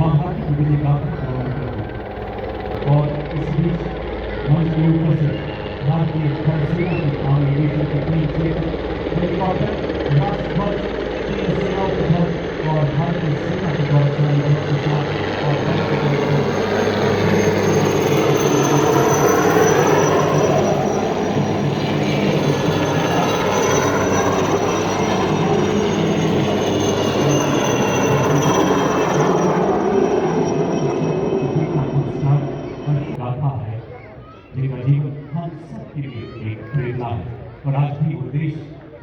वहाँ की विधि का पालन करते और इस बीच मंच के ऊपर से भारतीय थलसेना की आर्मी के नीचे हेलीकॉप्टर राष्ट्रध्वज तीन सेनाओं के ध्वज और भारतीय सेना के द्वारा चलाए ध्वज के साथ और गाथा है जिनका जीवन हम सबके लिए एक प्रेरणा है और आज भी वो देश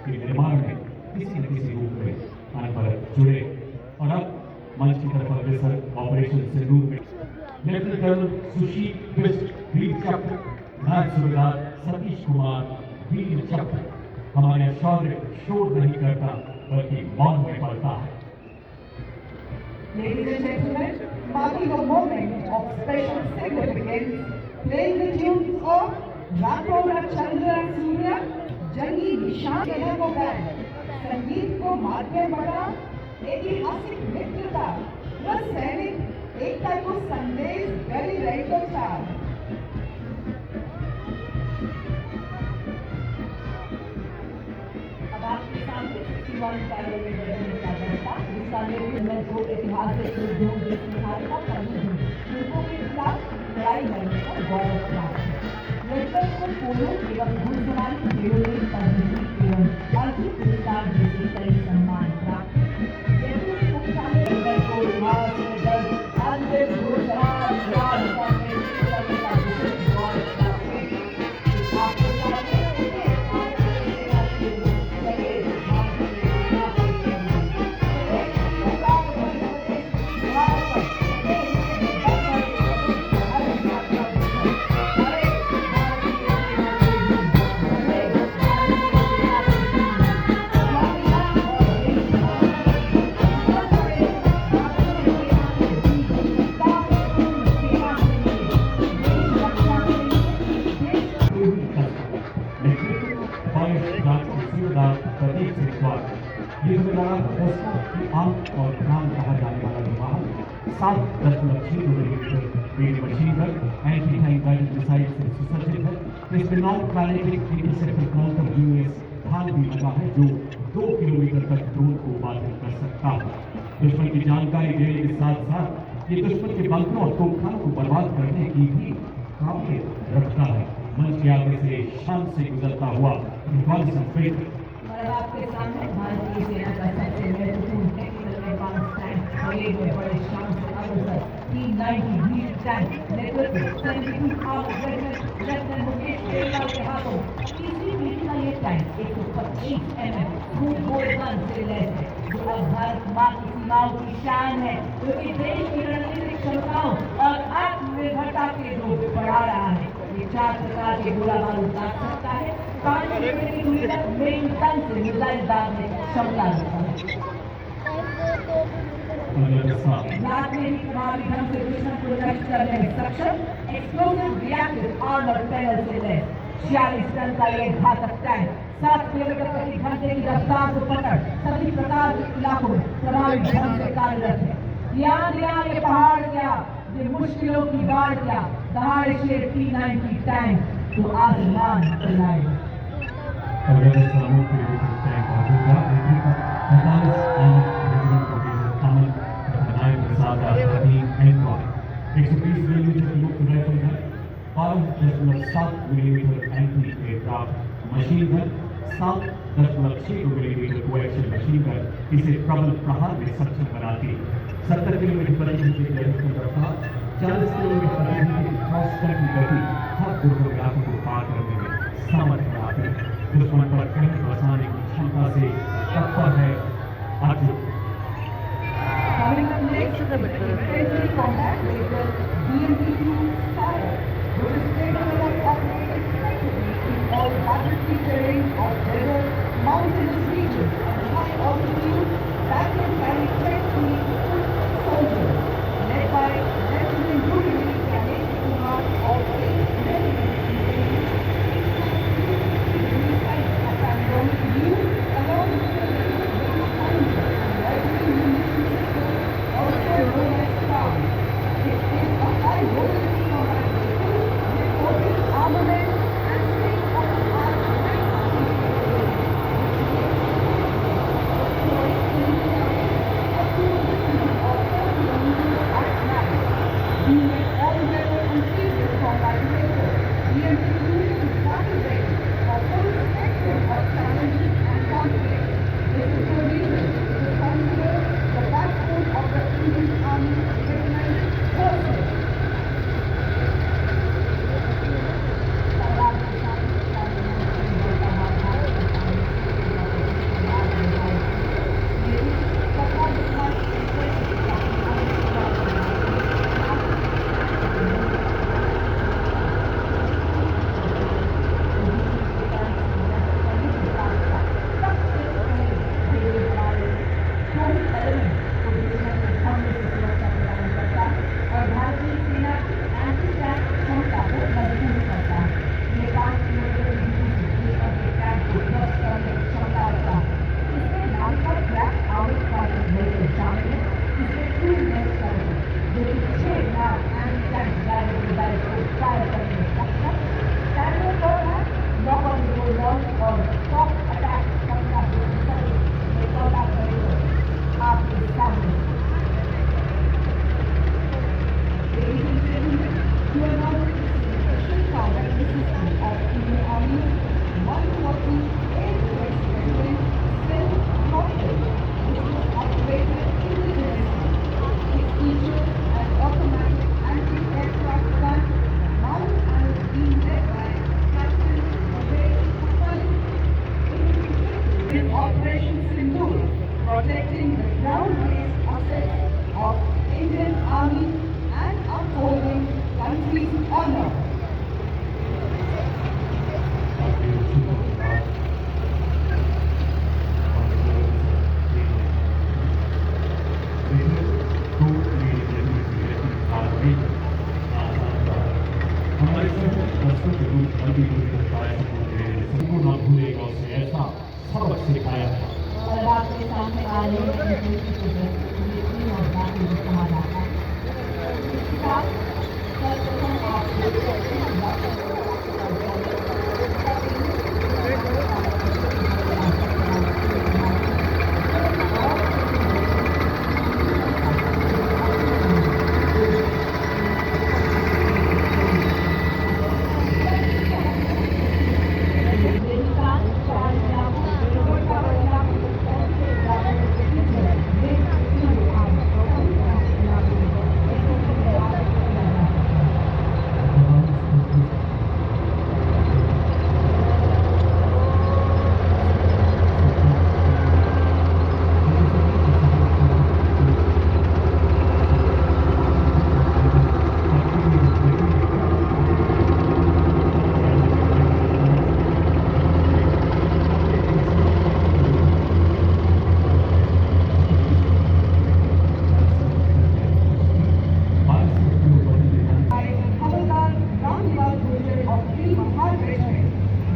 के निर्माण में किसी न किसी रूप में अनवरत जुड़े। और अब मंच की तरफ अग्रसर ऑपरेशन सिंदूर में लेफ्टिनेंट कर्नल सुशील बिष्ट वीर चक्र, नायब सूबेदार सतीश कुमार वीर चक्र हमारे शौर्य शोर नहीं करता बल्कि मौन में पड़ता है। Ladies and gentlemen, marking a moment of special significance, playing the tunes of Rakora Chandra Surya, Jangi Nishan Telugu Band, संगीत को माध्यम बना ऐतिहासिक मित्रता व सैनिक एकता को संदेश गरी रही था। अब आपके सामने शिवान कार्य में जिसका निर्णय को ऐतिहासिक उद्योग का लोगों के खिलाफ लड़ाई लड़ने का गौरव प्राप्त है। लड़कर को पोलो एवं घुड़सवारी खेलों में पद्मश्री एवं अर्जुन पुरस्कार जैसे कई सम्मान प्राप्त है। जयपुर में मुख्यालय को और नाम कहा जाने वाला विवाह 7.6 millimetre weight machine gun anti tank guided missile से सुसज्जित है। इसमें नॉन प्लानिटिक इंटरसेप्टर काउंटर यूएस स्थान भी लगा है जो 2 किलोमीटर तक ड्रोन को बाधित कर सकता है। दुश्मन की जानकारी देने के साथ साथ ये दुश्मन के बंकरों और तोपखानों को बर्बाद करने की भी काबिलियत रखता है। मंच के आगे से शान से गुजरता हुआ आपके सामने भारतीय सेना का सबसे महत्वपूर्ण टेक्निकल एडवांस टैंक बड़े बड़े शान से अग्रसर T90 वीर टैंक नेतृत्व सैनिक लेफ्टिनेंट मुकेश केरवाल के हाथों तीसरी पीढ़ी का ये टैंक 125 mm खूब गोलगन से लैस है जो अब भारत माँ की सीमाओं की शान है जो कि देश की रणनीतिक क्षमताओं और आत्मनिर्भरता के रूप बढ़ा रहा है। ये 4 प्रकार के गोला बारूद दाग सकता है, 5 मीटर की दूरी तक मेन गन से मिसाइल दागने की क्षमता रखता है। रात में ही प्रभावी ढंग से दुश्मन को नष्ट करने में सक्षम एक्सप्लोसिव रिएक्टिव आर्मर पैनल से लैस 46 टन का ये घातक टैंक 7 किलोमीटर प्रति घंटे की रफ्तार से पकड़ सभी प्रकार के इलाकों में प्रभावी ढंग से कार्यरत है। यहाँ ये पहाड़ क्या, ये मुश्किलों की बाढ़ क्या, दहाड़ शेर T90 टैंक तो आसमान चलाएगा। Machine gun 7.6 millimetre coaxial machine gun इसे प्रबल प्रहार में सक्षम बनाती है। 70 किलोमीटर प्रति घंटे की अधिकतम रफ्तार, 40 किलोमीटर प्रति घंटे की क्रॉस की गति हर दुर्गम इलाकों को पार करने में समर्थ बनाती है। दुश्मन पर कहर बरसाने की क्षमता से तत्पर है Arjun. all battlefield terrain of desert, mountainous regions, and high altitude, that can carry 20 soldiers, led by Lieutenant Gururi Ganesh Kumar of 8th Military sites at Pangong View, along with the British Army and Library Munition System, also known as STAR. BMP is concentrating on full spectrum of challenges and conflicts. This is the reason it is considered the backbone of the Indian Army recognized forces. और भारतीय सेना anti tank क्षमता को मजबूत करता है। ये 5 kilometre की टैंक को ध्वस्त करने की क्षमता रखता है। इसमें lighter crack out fighter vehicle शामिल है। इसमें 2 नेस्ट करेंगे जो कि 6 lakh anti tank guided missiles को फायर करने में सक्षम। टैंकों पर है लॉक ऑन द लॉन्च और टॉप अटैक क्षमता के सहित ये 14 करेंगे आपके सामने। Ladies and gentlemen, you are now witnessing the special combat system of Indian Army's 140 Air-Defense Regiment self-propelled, which was operated indigenously. It features an automatic anti-aircraft gun mounted and is being led by Captain Vivek Pali. In Operation Sindoor, protecting the ground-based assets of Indian Army and upholding country's honor. हमारे दर्शकों के रूप संपूर्ण भूलेगा उसे ऐसा सबक सिखाया और आपके सामने आ रहे और बाकी कहा जाता है। इसके साथ सर्वप्रथम आप देख सकते हैं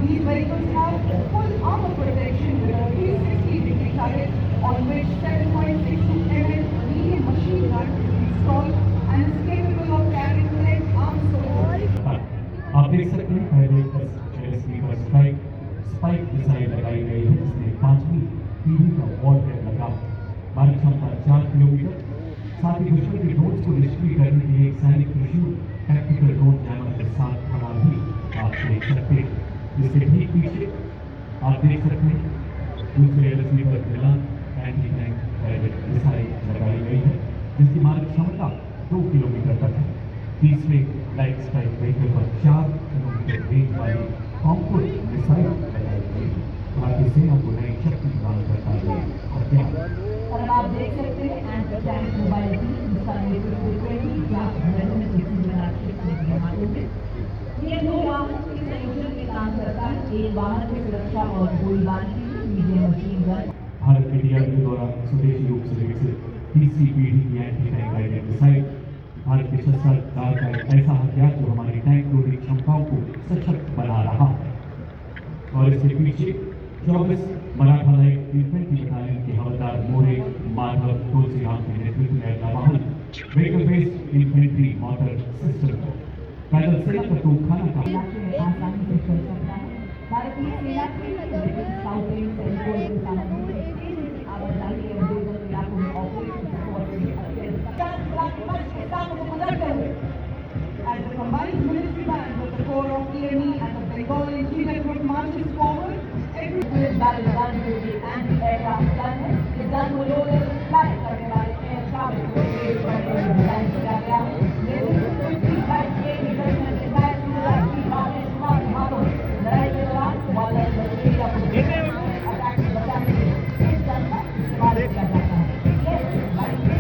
These vehicles have full armor protection with a 360-degree turret on which 7.62 mm medium machine gun is installed and is capable of carrying 10 armed soldiers. आप देख सकते हैं पहले पर स्पाइक मिसाइल लगाई गई है जिसमें 5वीं पीढ़ी का वॉरहेड लगा। भारी क्षमता 4 किलोमीटर। साथ ही दुश्मन के ड्रोन्स को निष्क्रिय करने के लिए एक सैनिक त्रिशूल टैक्टिकल ड्रोन जैमर के साथ खड़ा भी आप देख सकते हैं। इसके ठीक पीछे आप देख सकते हैं दूसरे रिसीवर मिलान एंटी टैंक गाइडेड मिसाइल लगाई गई है जिसकी मारक क्षमता 2 किलोमीटर तक है। तीसरे लाइट स्ट्राइक व्हीकल पर 4 किलोमीटर रेंज वाली कॉम्पोट मिसाइल लगाई गई है। भारतीय सेना को नई शक्ति प्रदान करता है हथियार। और आप देख सकते हैं एंटी टैंक मोबाइल टीम जिसका नेतृत्व 20 लाख रेजिमेंट के हाथों में। ये 2 वाहन के संयोजन में काम करता है। एक वाहन की सुरक्षा और गोलीबारी के लिए मीडियम मशीन गन। भारत के डीआरडीओ द्वारा स्वदेशी रूप से विकसित तीसरी पीढ़ी की anti tank guided missile Bharat के शस्त्रागार का एक ऐसा हथियार जो हमारी टैंक रोधी क्षमताओं को सशक्त बना रहा है। और इसके पीछे 24 मराठा लाइट इन्फेंट्री बटालियन के हवलदार मोरे माधव तुलसीराम के नेतृत्व में अगला वाहन vehicle based infantry motor system पैदल सेना का तोपखाना का आसानी से चल सकता है। भारतीय सेना के स्काउटिंग सैनिकों के सामने तेजी से आवाजाही और दुर्गम इलाकों में ऑपरेशन सपोर्ट के साथ as the combined military band with the Corps of EME and the Bengal Infantry Group marches forward, every battle gun will be anti-aircraft gun है. इस गन को लोग फ्लाई करने वाले एयरक्राफ्ट को एक बड़े डिजाइन किया गया है. लेकिन कुछ फ्लाइट के निकलने के बाद सूरज की बातें मारो लड़ाई के दौरान वाटर एरिया को अटैक से बचाने के लिए इस गन का इस्तेमाल किया जाता है. ये लाइन में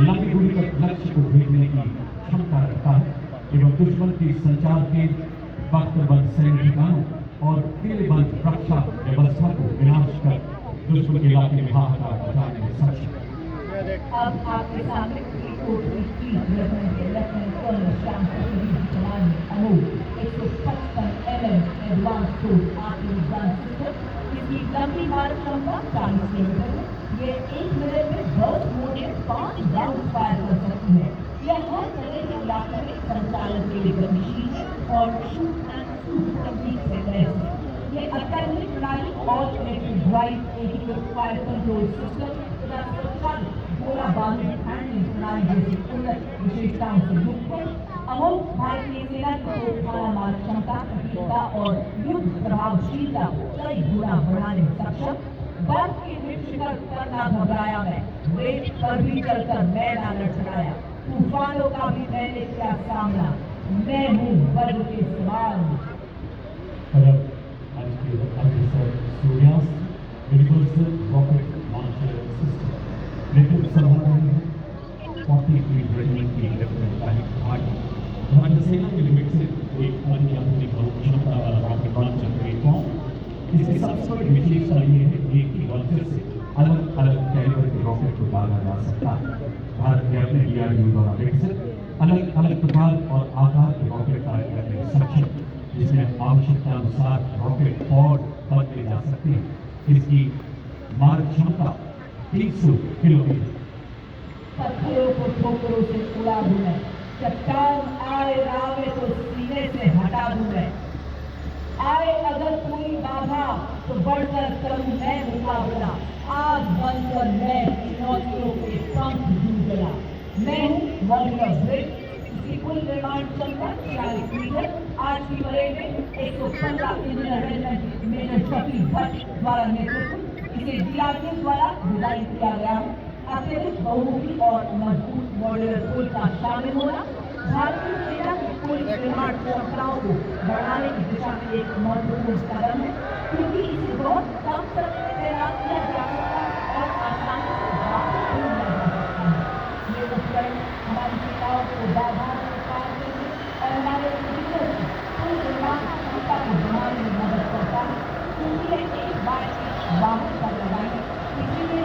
लंबी दूरी तक लक्ष्य को भेजने की क्षमता रखता है एवं दुश्मन की संचार के बख्तरबंद सैन्य ठिकानों और किलेबंद रक्षा व्यवस्था को विनाश कर दुश्मन के इलाके में हाहाकार मचाने में सक्षम. अब आपके सामने लेफ्टिनेंट कर्नल श्याम सतुरी कमान अमूल 155 advance towed artillery gun system. इसकी लंबी मारक क्षमता 40 किलोमीटर है. ये 1 मिनट में 10 मोटे 5 राउंड फायर कर सकती है. यह हर तरह के इलाके में संचालन के लिए गतिशील है और शूट एंड शूट तकनीक से लैस है. ये अत्याधुनिक प्रणाली और इलेक्ट्रिक ड्राइव एकीकृत फायर कंट्रोल सिस्टम तथा स्वचालित गोला बारूद हैंडलिंग प्रणाली जैसी उन्नत विशेषताओं से युक्त है. अमोघ भारतीय सेना की तोपखाना मार क्षमता, सटीकता और युद्ध प्रभावशीलता को कई गुना बढ़ाने में सक्षम. बर्फ के शिखर पर ना घबराया मैं, रेत पर भी चलकर मैं ना लड़खड़ाया. तूफानों का भी मैंने किया सामना, मैं हूँ वज्र के समान. सूर्यास्त यूनिवर्सल रॉकेट लॉन्चर सिस्टम नेतृत्व संभाल रहे हैं 40 फीट रेजिमेंट की लेफ्टिनेंट ताहिर भाटी. भारतीय सेना के लिए विकसित एक अन्य आधुनिक क्षमता वाला रॉकेट लॉन्चर प्लेटफॉर्म. इसकी सबसे बड़ी विशेषता ये है कि एक ही लॉन्चर से अलग अलग कैलिबर के रॉकेट को डाला जा सकता है. भारत ने अपने DRDO द्वारा विकसित अलग अलग प्रकार और आकार के रॉकेट तैयार करने में सक्षम, जिसमें आवश्यकता अनुसार रॉकेट पॉड बदले जा सकते हैं. इसकी मारक क्षमता 300 किलोमीटर. पत्थरों को ठोकरों से उड़ा दूं मैं, चट्टान आए रावे तो सीने से हटा दूं मैं. आए अगर कोई बाधा तो बढ़कर करूं मैं मुकाबला. आग बनकर मैं चुनौतियों के पंख दूंगा. मैं हूँ मॉड्यूलर ब्रिज. इसकी कुल निर्माण क्षमता 40 मीटर. आज की परेड में 115 engineer regiment major Shafiq Bhatt द्वारा नेतृत्व. इसे DRDO द्वारा डिजाइन किया गया है. अत्यधिक बहुमुखी और मजबूत मॉड्यूलर पुल का शामिल होना भारतीय सेना की पुल निर्माण क्षमताओं को बढ़ाने की दिशा में एक महत्वपूर्ण कदम है, क्योंकि इसे बहुत कम समय में तैनात किया जा सकता है और आसानी से वापस किया जा सकता है. ये उपकरण हमारी सेनाओं को बाधाओं को पार करने और हमारे इंजीनियर की पुल निर्माण क्षमता को बढ़ाने में मदद करता है, क्योंकि यह एक बार वाहन पर लगाए. इसीलिए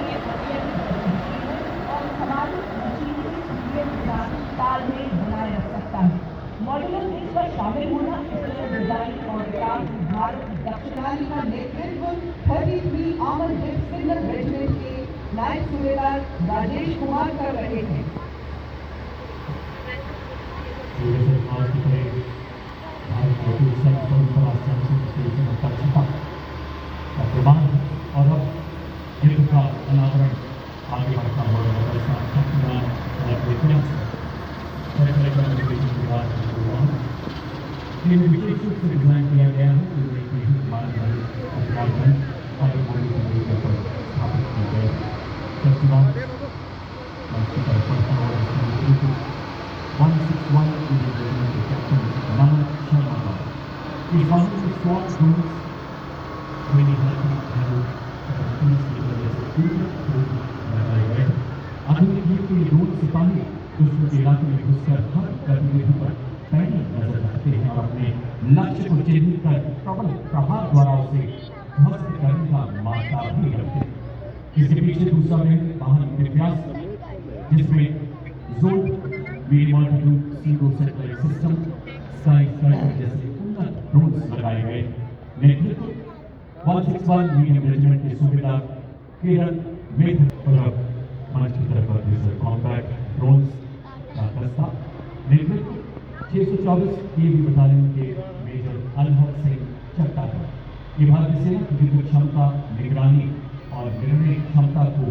हमारी मशीनरी के साथ तालमेल बनाए रख सकता है। मॉड्यूलर किट पर शामिल होना, इसमें डिजाइन और विकास भारत की दक्षिणाली का नेतृत्व 33 आर्मर सिग्नल रेजिमेंट के नायक सूबेदार राजेश कुमार कर रहे थे। और अब युद्ध का अनावरण आगे बढ़ता हुआ विशेष रूप से डिजाइन किया गया है स्थापित किए गए आधुनिक युग के ड्रोन सिपाही दुश्मन के इलाके में घुसकर हर गतिविधि पर पैनी नजर रखते हैं और अपने लक्ष्य को चिन्हित कर प्रबल प्रहार द्वारा उसे ध्वस्त करने का मार्ग भी करते हैं। इसके पीछे दूसरा वाहन प्रयास जिसमें जोन मीडियम ऑल्टीट्यूड सीरो सैटेलाइट सिस्टम स्काई स्काइपर जैसे उन्नत ड्रोन्स लगाए गए। नेतृत्व 161 मीडियम रेजिमेंट के सूबेदार किरण मेघ मंच की तरफ कॉम्पैक्ट ड्रोन्स का दस्ता। नेतृत्व 624 केवी बटालियन के मेजर अनहद सिंह चट्टा का। ये भारतीय सेना की युद्ध क्षमता, निगरानी और निर्णय क्षमता को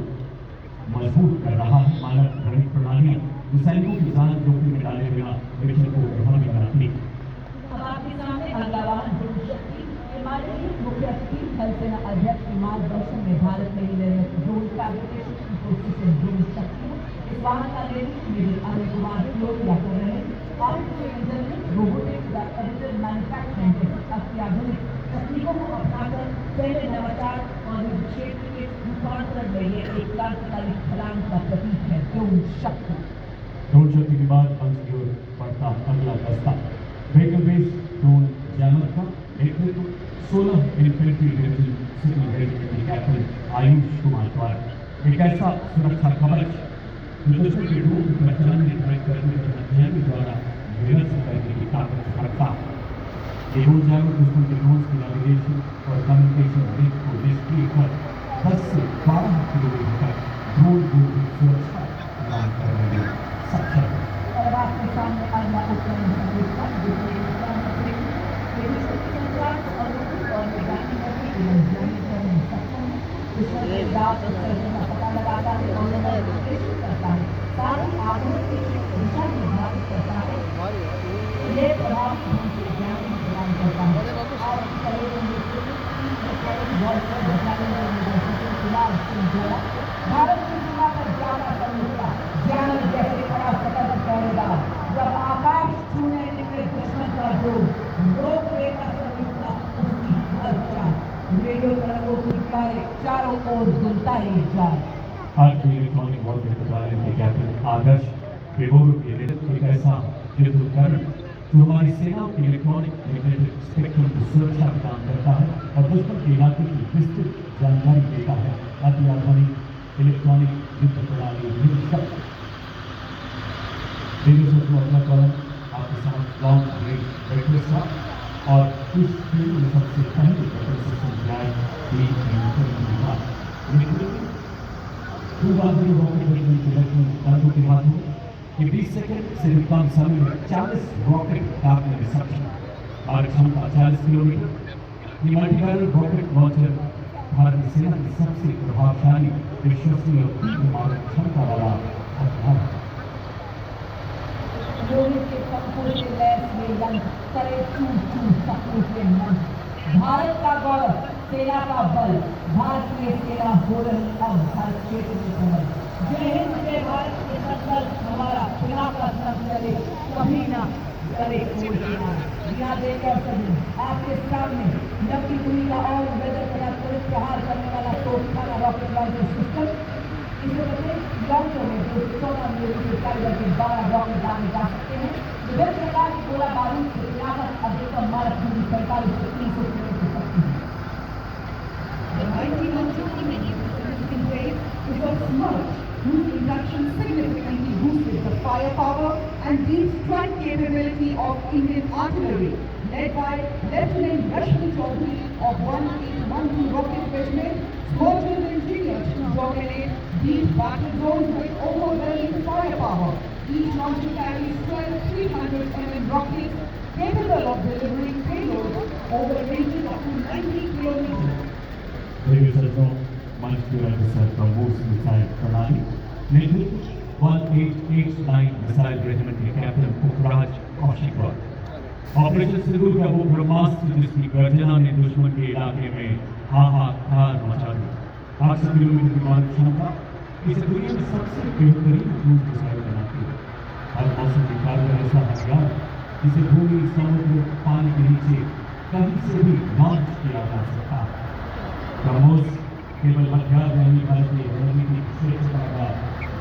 मजबूत कर रहा है। मानक गणित प्रणालियां जो सैनिकों की जान जोखिम में डाले बिना मिशन को प्रभावी बनाती। अब आपके सामने अगलावान माननीय मुख्य अतिथि थल सेना अध्यक्ष के मार्गदर्शन में भारत में निर्मित ड्रोन फैब्रिकेशन इकोसिस्टम ड्रोन शक्ति है। इस वाहन का नेतृत्व मेजर अनिल कुमार लोहिया कर रहे हैं। आर्टिफिशियल इंटेलिजेंस, रोबोटिक्स व एडिटिव मैन्युफैक्चरिंग जैसी अत्याधुनिक तकनीकों को अपनाकर पहले नवाचार और क्षेत्र के रूपांतरण में ये एक क्रांतिकारी छलांग का प्रतीक है ड्रोन शक्ति। ड्रोन शक्ति के बाद अंश की ओर बढ़ता अगला दस्ता व्हीकल बेस्ड ड्रोन जैमर का। नेतृत्व 16 इन्फेंट्री डिवीजन सिविल रेजिमेंट के कैप्टन आयुष कुमार द्वारा। एक ऐसा सुरक्षा कवच जो दुश्मन के ड्रोन को पहचानने, ट्रैक करने के अध्ययन द्वारा निरस्त करने की ताकत रखता है। ये ड्रोन जैमर दुश्मन के ड्रोन की नेविगेशन और कम्युनिकेशन लिंक को निष्क्रिय कर 10 से 12 किलोमीटर तक ड्रोन की सुरक्षा प्रदान करने में सक्षम है। और आपके सामने अगला उपकरण पता लगाता है और करता है, साथ ही आधुनिक दिशा निर्धारित करता है। ये प्रभाव ज्ञान प्रदान करता है और भारत की सीमा पर ज्यादा समझौता ज्ञान जैसे बड़ा सतर्क पहरेदार जब आकाश छूने निकले दुश्मन का जोर रोक लेकर समझौता उसकी हर रेडियो तरंगों की प्यारे चारों ओर दुलता ही जाए। आज के इलेक्ट्रॉनिक वॉरफेयर बटालियन के कैप्टन आदर्श विभोर के नेतृत्व एक ऐसा युद्ध उपकरण जो हमारी सेनाओं के इलेक्ट्रॉनिक मैग्नेटिक स्पेक्ट्रम की सुरक्षा का काम करता है और दुश्मन के इलाके की विस्तृत जानकारी देता है। अति आधुनिक इलेक्ट्रॉनिक युद्ध प्रणाली अगला कॉलम आपके समक्ष लॉन्ग रेंज रेडलेस था और इस फील्ड में सबसे पहले सिस्टम के हाथों ये 20 सेकंड से भी कम समय में 40 रॉकेट दागने में सक्षम। और क्षमता 40 किलोमीटर। ये मल्टीपैरल रॉकेट लॉन्चर भारतीय सेना की सबसे प्रभावशाली, विश्वसनीय और तीव्र मारक क्षमता वाला हथियार है। भारत का गौरव, सेना का बल, भारतीय सेना हो रही अब हर क्षेत्र में खबर। जय हिंद के भारत के संकल्प हमारा चुनाव का चले कभी ना करे कोई सेना। यहाँ देखकर सभी आपके सामने नकली दुनी का और वेदर का त्वरित प्रहार करने वाला तोपखाना रॉकेट लॉन्चर सिस्टम। इसे लॉन्चर में जो 14 मिलीमीटर कैलिबर के 12 रॉकेट डाले जा सकते हैं। विभिन्न प्रकार की गोला बारूद से लागत अधिकतम मारक दूरी 45 से 300 किलोमीटर सकती है। The 19 is a smart whose induction significantly boosted the firepower and deep strike capability of Indian artillery, led by Lieutenant Rashmi Chaudhary of 1812 Rocket Regiment, soldiers engineered to dominate deep battle zones with overwhelming firepower. Each launcher carries 12 300 mm rockets capable of delivering payloads over ranges up to 90 kilometers. Ladies and gentlemen, मंच पर अग्रसर BrahMos missile प्रणाली नेतृत्व 1889 missile regiment के captain पुखराज Kaushik. Operation सिंदूर का वो ब्रह्मास्त्र जिसकी गर्जना ने दुश्मन के इलाके में हाहाकार मचा दी। 800 किलोमीटर की मारक क्षमता इसे दुनिया में सबसे बेहतरीन क्रूज मिसाइल बनाती है। हर मौसम में कारगर ऐसा हथियार जिसे भूमि, समुद्र, पानी के नीचे कहीं से भी लॉन्च किया जा सकता है। ब्रह्मोस केवल हथियार नहीं बल्कि रणनीतिक श्रेष्ठता का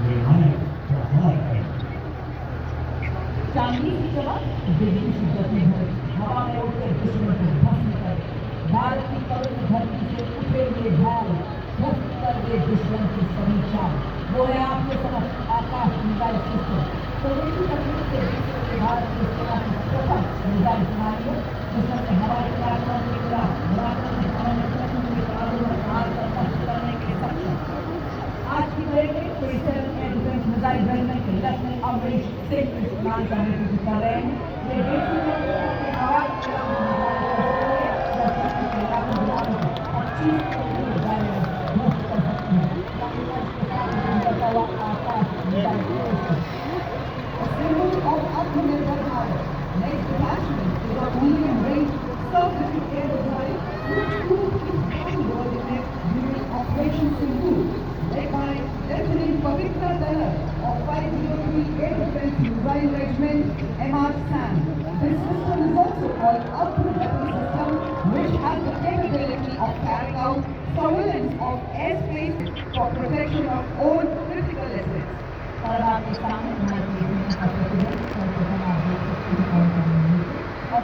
निर्णायक प्रहार है। चांदी की चमक बिजली की गति भर हवा में उड़कर दुश्मन को भस्म कर भारत की पवित्र धरती से उठे हुए भाव ध्वस्त कर दे दुश्मन की सभी चाल। वो है आपके समक्ष आकाश मिसाइल सिस्टम। स्वदेशी तकनीक से विकसित भारत की सेना की प्रथम मिसाइल प्रणाली है, जिसमें से हवाई पराक्रम के खिलाफ लड़ाकों में हवा में चलने हुए बादलों में हार कर नष्ट करने के सक्षम। आज की तारीख में 37 एयर डिफेंस मिसाइल रेजिमेंट के लेफ्टिनेंट अमरीश सिंह इस प्लान का नेतृत्व कर रहे हैं। ये देश के हवाई Atmanirbhar Bharat. Next detachment is a medium-range surface air missile which proved its unworthiness during Operation Sindoor, led by Lieutenant Pavitra Dalar of 503 Air Defense Missile Regiment, MR SAM. This system is also called Output Weapon System, which has the capability of carrying out surveillance of airspace for protection of own critical assets. और आपके सामने हमारे का प्रतिबंध सर्वप्रथम आप देख सकते हैं और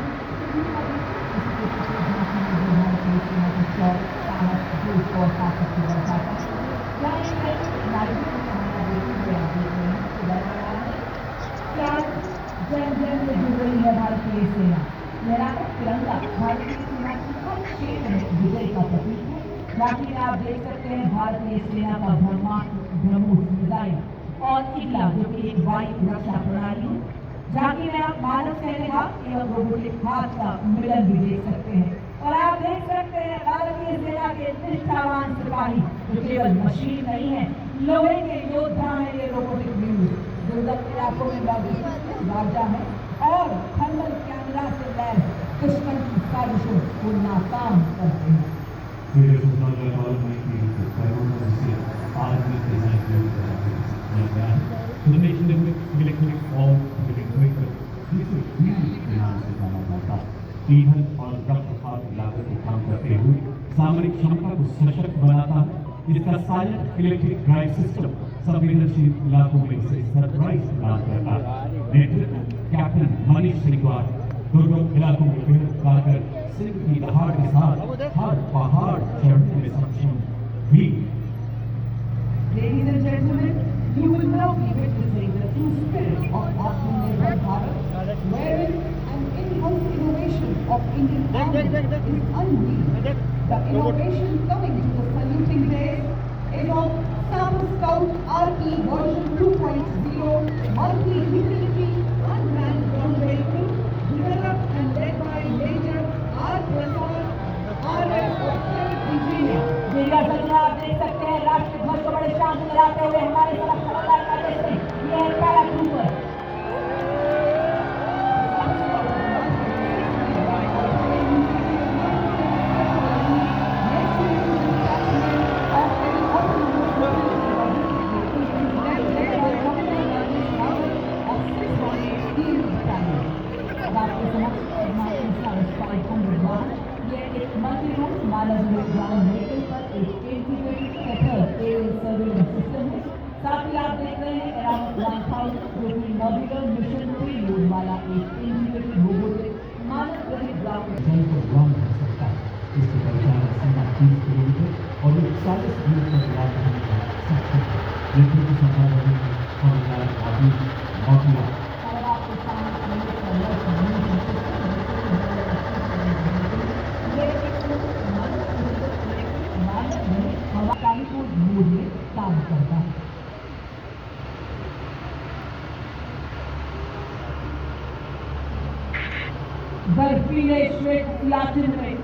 भारतीय सेना की शौर्य, साहस, जोश और ताकत को दर्शाता है। क्या एक नागरिक को हमारा देखते हुए आप देख रहे हैं कि लड़ रहा है क्या जन जन से जुड़ रही है भारतीय सेना। लहराता तिरंगा भारतीय सेना की हर क्षेत्र में विजय का प्रतीक है। बाकी में आप देख सकते हैं भारतीय सेना का ब्रह्मोस मिसाइल और इगला जो कि एक वायु रक्षा प्रणाली है। झांकी में आप मानव सैन्य हाथ एवं रोबोटिक हाथ का मिलन भी देख सकते हैं। और आप देख सकते हैं भारतीय सेना के निष्ठावान सिपाही जो केवल मशीन नहीं है, लोहे के योद्धा है। ये रोबोटिक व्यूज दुर्गम इलाकों में लॉजिस्टिक्स राजा है और थर्मल कैमरा से लैस दुश्मन की साजिशों को नाकाम करते हैं। To make the military form quicker, this is really नाम से जाना जाता है। ईंधन और रखरखाव की लागत को कम करते हुए सामरिक क्षमता को सशक्त बनाता है। इसका साइलेंट इलेक्ट्रिक ड्राइव सिस्टम संवेदनशील इलाकों में इसे सरप्राइज प्रदान करता है। नेतृत्व कैप्टन मनीष सिंह दुर्गम इलाकों में पेड़ काटकर सिंह की दहाड़ के साथ हर पहाड़ चढ़ने में सक्षम भी। Ladies and gentlemen, you will now be witnessing the true spirit of Atmanirbhar Bharat, wherein an in-house innovation of Indian Army is unveiled. The innovation coming to the saluting days is of Super Scout RP version 2.0 multi-utility unmanned ground vehicle developed and led by Major R. Prasad RF engineer. आप देख सकते हैं राष्ट्रीय ध्वज को बड़े शान से लहराते हुए हमारे समक्ष खबरदार करते हुए ये है पैराट्रूपर। साथ ही आप देख रहे हैं अराउंड 1000 जो कि मॉड्यूलर मिशन पेलोड वाला एक इंटीग्रेटेड रोबोटिक मानव रहित ग्राउंड हो सकता है। इसकी परिचालन सीमा 30 किलोमीटर और 40 मिनट तक सक्षम है। नेतृत्व क्रूज मूड में काम करता है। बर्फीले श्वेत सियाचिन में,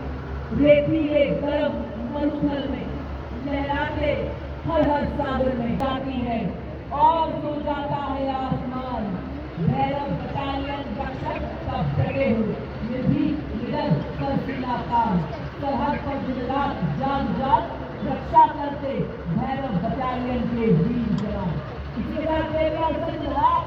रेतीले गर्म मरुस्थल में, लहराते हर सागर में जाती है और सो जाता है आसमान। भैरव बटालियन रक्षक तब डटे हुए, निर्भीक निडर सरसीला काम, सरहद पर दिन रात जान जान रक्षा करते भैरव बटालियन के वीर जवान। इसके साथ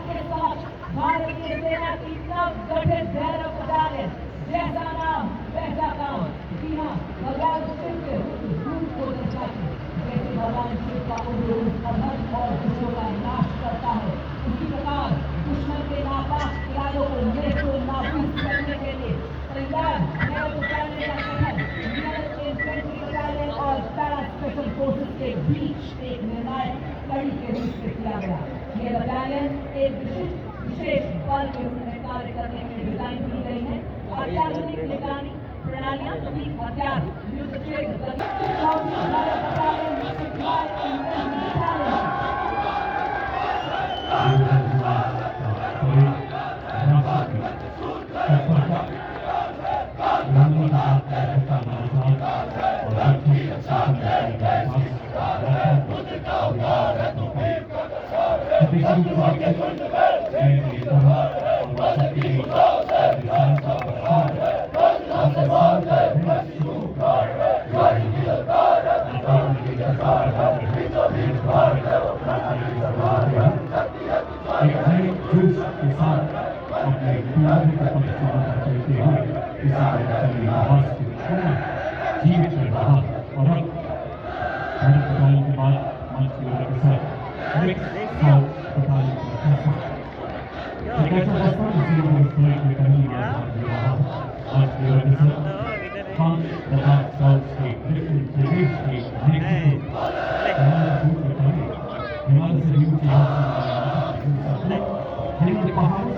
के साथ भारतीय सेना की नव गठित भैरव बटालियन, जैसा नाम वैसा काम। जी हाँ, भगवान शिव के रूप को दर्शाती, जैसे भगवान शिव का उग्र रूप अधर्म और दुष्टों का नाश करता है, उसी प्रकार दुश्मन के नापाक इरादों को नेस्तो नाबूद करने के लिए तैयार भैरव बटालियन का गठन इंडियन इन्फेंट्री बटालियन और पैरा स्पेशल फोर्सेस के बीच एक निर्णायक कड़ी के रूप में किया गया। ये बटालियन एक विशेष बल के रूप में कार्य करने में डिजाइन की गई है। अत्याधुनिक निगरानी प्रणालियां सभी हथियार युद्ध क्षेत्र जीवित कर रहा और अब भारत बटालियन के बाद मंच की ओर के साथ नेक्स्ट साउथ बटालियन का फैसला एक ऐसा रास्ता जिसे हम स्टोरी में पहली बार भाग ले रहा है। आज की ओर के साथ हम लद्दाख साउथ के दक्षिण प्रदेश के नेतृत्व हिमालय से न्यू के हिंद पहाड़ों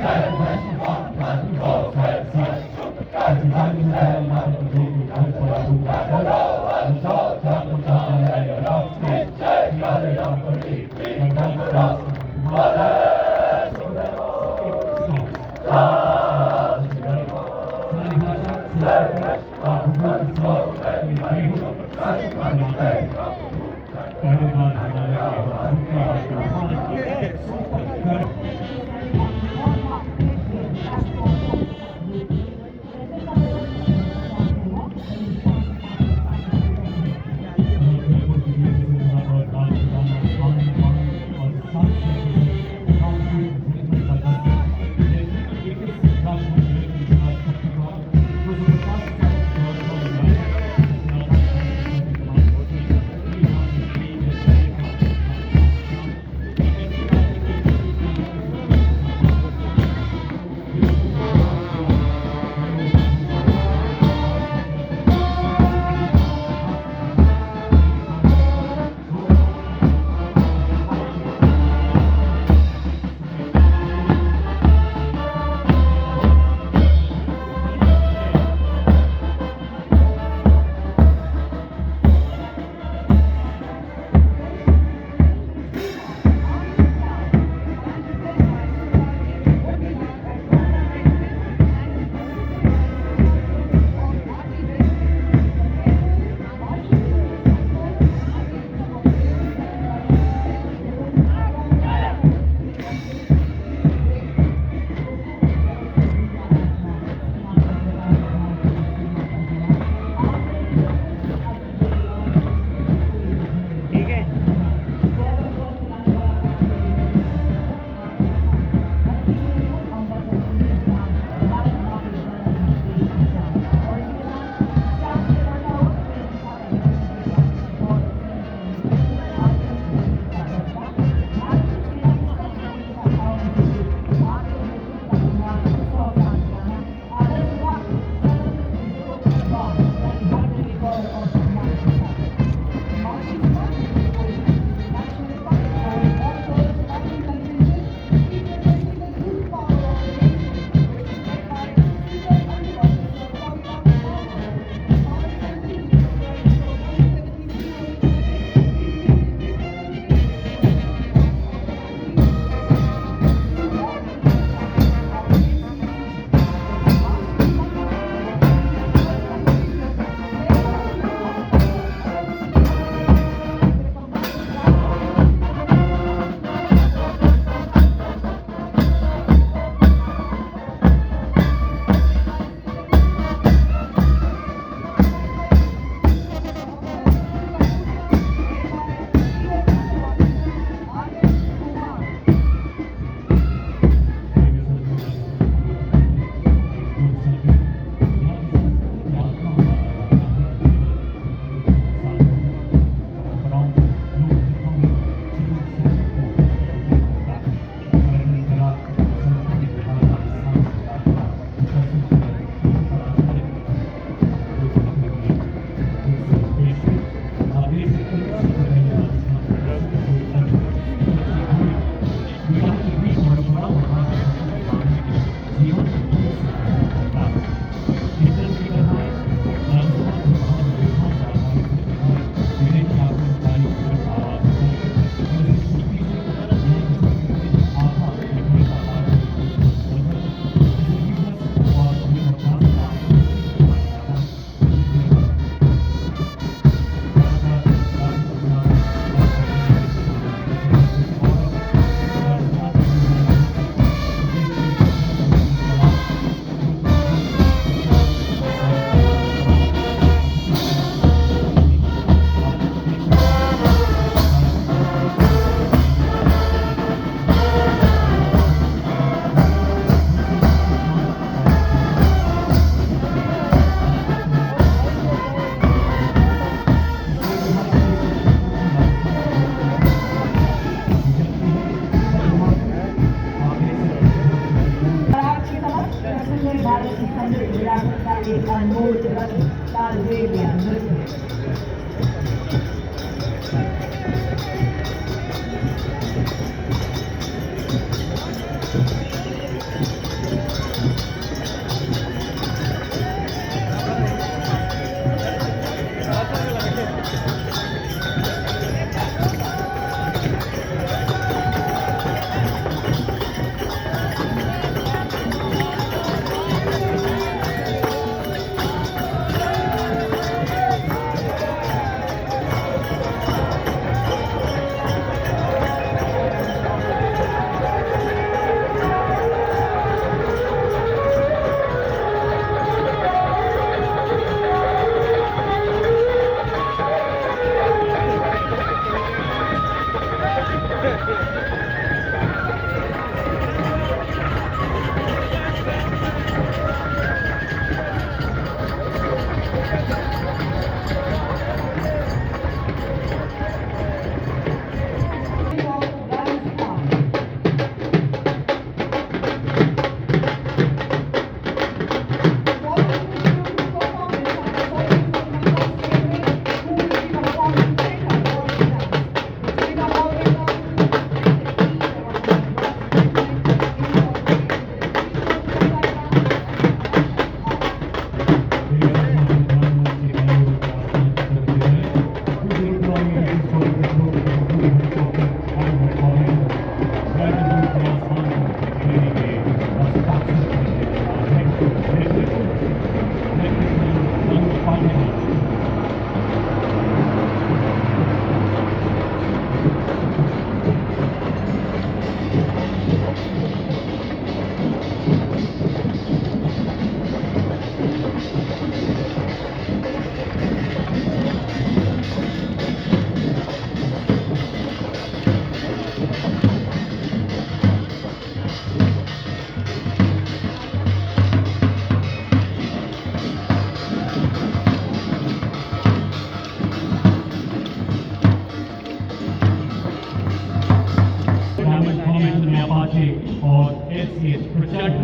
और LCS प्रचंड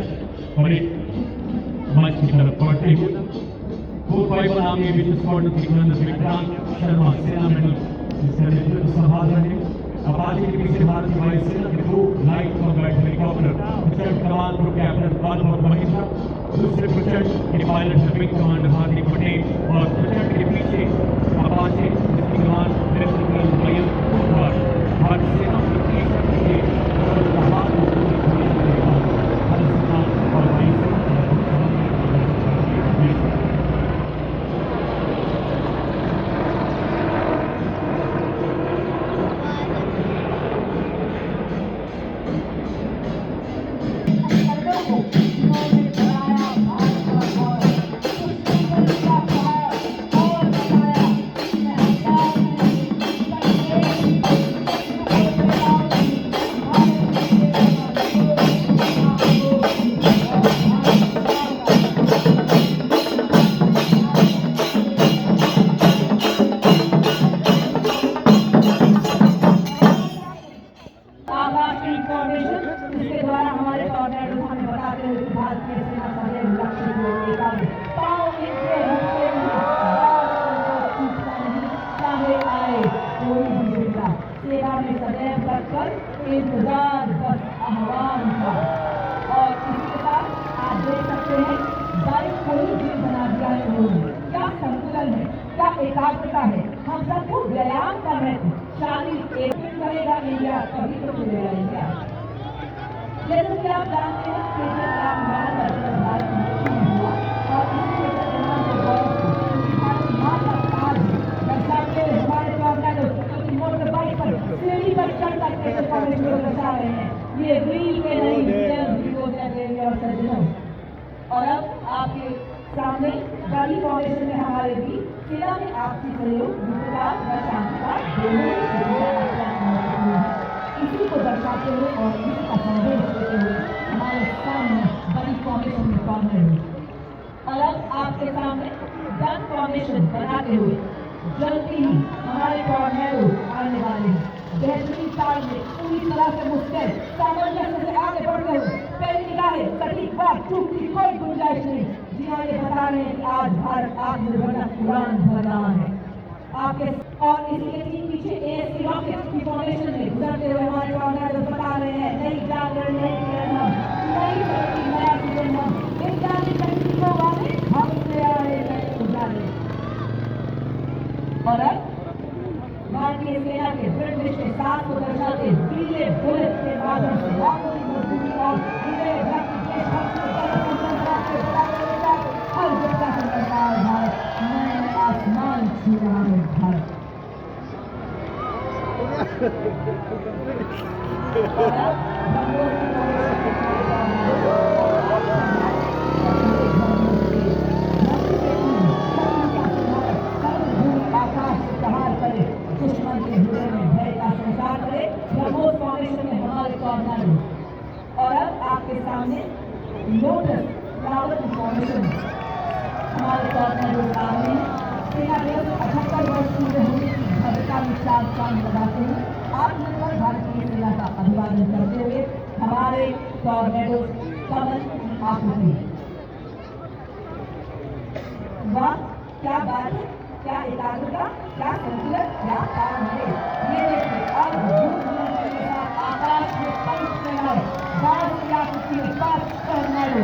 बड़े मंच की तरफ बढ़ते हुए फुटबॉल आर्मी विश्व स्क्वाड की कमांडर विक्रांत शर्मा सेना मेडल इसका नेतृत्व संभाल रहे हैं। अपाचे के पीछे भारतीय वायुसेना के 2 लाइट कॉम्बैट हेलीकॉप्टर प्रचंड कमान ग्रुप कैप्टन अनुभव महिंद्रा, दूसरे प्रचंड के pilot wing commander Hardik Patel और प्रचंड के पीछे अपाचे जिसकी कमान लेफ्टिनेंट मयंक कुमार। भारतीय सेना की शक्ति के कमान को पूरी दुनिया में देखा हर सेना और वायुसेना इसके द्वारा हमारे टॉर्नेडो हमें बताते हुए कि भारतीय सेना सदैव लक्ष्य की ओर एकाग्र पाँव इनके रुकते नहीं, चाहे आए कोई भी दुविधा, सेवा में सदैव तत्पर इंतजार बस आह्वान का। और इसके साथ आप देख सकते हैं बाइक को ही जीव बना दिया है उन्होंने। क्या संतुलन है, क्या एकाग्रता है। हम सबको व्यायाम कर रहे थे, शारीरिक एक करेगा इंडिया तभी तो खुलेगा इंडिया। जैसे कि आप जानते हैं कि भारत में हुआ और इसी वजह से हम भारत माता ताज दर्शाते हुए हमारे टॉर्नेडो क्योंकि मोटर बाइक पर सीढ़ी पर चढ़ करके परफॉर्मेंस को दर्शा रहे हैं। ये रील के नहीं वीडियो से और सज्जनों। और अब आपके सामने बड़ी फॉर्मेशन में हमारे भी सेना में आपसी सहयोग मित्रता व शांति का दोनों इसी को दर्शाते हुए और इसी का संदेश देते हुए हमारे सामने बड़ी फॉर्मेशन में टॉर्नेडो। और अब आपके सामने डन फॉर्मेशन बनाते हुए जल्दी ही हमारे टॉर्नेडो आने वाले हैं। बेहतरीन ताल में पूरी तरह से मुस्तैद सामंजस्य से आगे बढ़ते हुए पहली निगाहें सटीक बात चूक की कोई गुंजाइश नहीं। जी हाँ, ये बता रहे हैं कि आज भारत आत्मनिर्भर उड़ान भर रहा है आपके। और इसके ठीक पीछे ASC रॉकेट की फॉर्मेशन में गुजरते हुए हमारे टॉर्नेडो बता रहे हैं नई जागरण नई प्रेरणा नई तरक्की नया जीवन हम विज्ञानिक तकनीकों वाले हमसे आए नए उजाले। और अब भारतीय सेना के दृढ़ निश्चय साथ को दर्शाते पीले बुलेट के माध्यम से लाखों की मजबूती और हृदय भक्ति देशभक्ति हर जगह से सरकार भारत नए आसमान छू रहा है भारत। आकाश से प्रहार करे दुश्मन के हृदय में भय का संचार करे ब्रह्मोस फॉर्मेशन में हमारे टॉर्नेडो। और अब आपके सामने लोटस फ्लावर की फॉर्मेशन हमारे टॉर्नेडो सामने सेना दिवस 78 वर्ष पूरे होने की भव्यता में चार चांद लगाते हुए आत्मनिर्भर भारतीय सेना का अभिवादन करते हुए हमारे टॉर्नेडो कमल की आकृति। वाह क्या बात है, क्या एकाग्रता, क्या संतुलन, क्या तालमेल। ये देखिए अब के साथ आकाश में पंख फैलाए बाढ़ की आकृति में 5 टॉर्नेडो।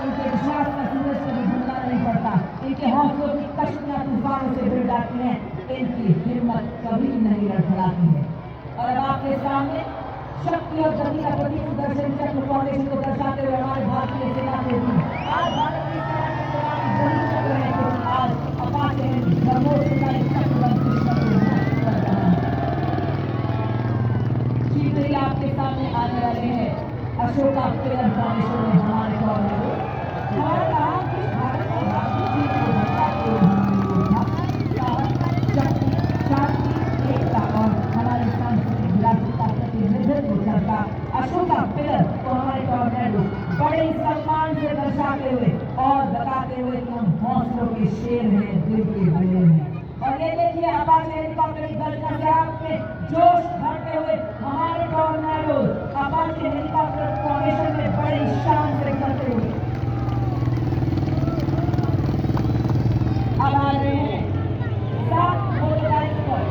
इनके विश्वास का सूरज कभी ढूंढना नहीं पड़ता, इनके हौसलों की कश्तियां तूफानों से भिड़ जाती हैं। इनकी हिम्मत कभी नहीं लड़खड़ाती है। और अब आपके सामने शक्ति और गति का प्रतीक सुदर्शन चक्र फाउंडेशन को दर्शाते हुए हमारे भारतीय सेना के भी आज भारतीय सेना की सेना की वही चक्र है क्योंकि आज अपाचे ब्रह्मोस का एक चक्र बन दुश्मन को नष्ट कर रहा है। शीघ्र ही आपके सामने आने वाले हैं अशोका पिलर फाउंडेशन में हमारे कॉर्नर हमारा काम कि भारत के राष्ट्रीय को बचाते हुए शक्ति शांति एकता और हमारे सांस्कृतिक विरासत का प्रतिनिधित्व करता अशोका पिलर को हमारे कॉर्नर बड़े सम्मान से दर्शाते हुए और बताते हुए कि हम हौसलों के शेर हैं, दिल के बड़े हैं। और ये देखिए अपाचे हेलीकॉप्टर की गर्जना से आप में जोश भरते हुए हमारे टॉर्नेडोज अपाचे हेलीकॉप्टर फॉर्मेशन में बड़ी शान से करते हुए अब आ रहे हैं 7 मोटरसाइकिल पर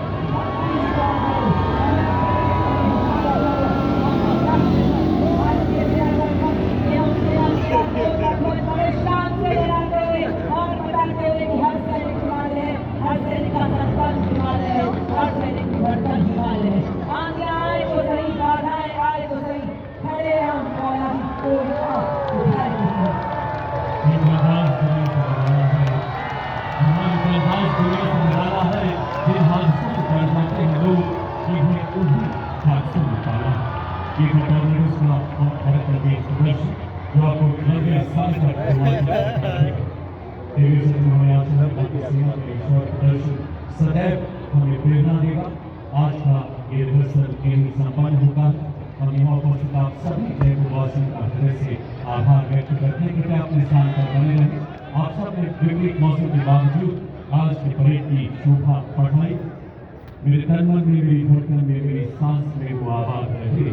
बड़े शान से लहराते हुए और बताते हुए कि हर सैनिक हिमालय है, हर सैनिक का संकल्प हिमालय है, हर सैनिक की धड़कन हिमालय है। आगे आए तो सही, बाधाएं आए तो सही, खड़े हम और कोई उठाए तो सही। जिन हादसों से डर जाते हैं लोग, इन्हें उन्हीं हादसों में पाला। ये टॉर्नेडोज का और भारत का देश प्रदर्शन जो आपको लंबे साल तक हमें आशा है कि सेना के शौर्य प्रदर्शन सदैव हमें प्रेरणा देगा। आज का ये दर्शन यही संपन्न होगा। हम यहाँ उपस्थित आप सभी जयपुरवासियों का हृदय से आभार व्यक्त करते हैं कि अपने स्थान पर बने रहें। आप सब ने विपरीत मौसम के बावजूद आज के परेड की शोभा बढ़ाई। मेरे तन मन में, मेरी धड़कन में, मेरी सांस में वो आवाज रहे।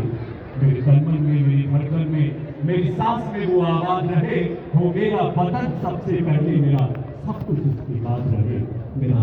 मेरे तन मन में, मेरी धड़कन में, मेरी सांस में वो आवाज रहे। हो मेरा वतन सबसे पहले, मेरा सब कुछ उसके बाद रहे। मेरा